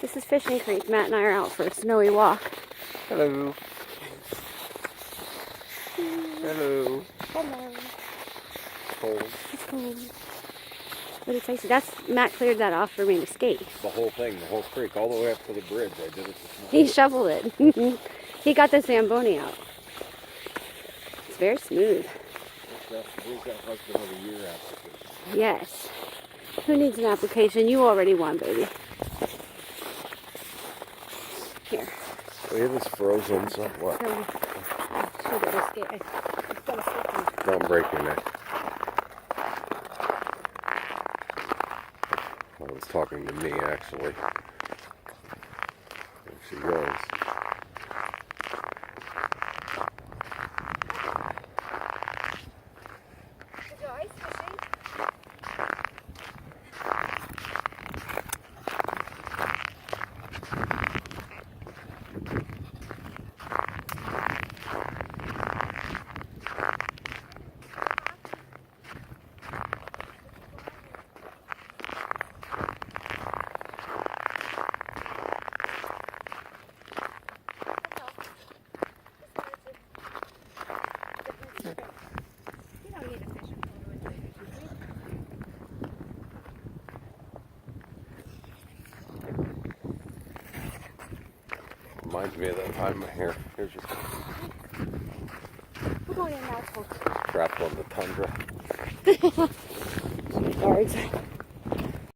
This is Fishing Creek. Matt and I are out for a snowy walk. Hello. Hello. Hello. Cold. It's cold. But it's icy. Matt cleared that off for me to skate. The whole thing, the whole creek, all the way up to the bridge. I did it this morning. He shoveled it. He got the Zamboni out. It's very smooth. Where's that husband of the year application? Yes. Who needs an application? You already won, baby. Here. It is frozen, so what? Don't break your neck. I was talking to me, actually. There she goes. Reminds me of that time here. Here's just We're going in now, folks. trapped on the tundra. Guards.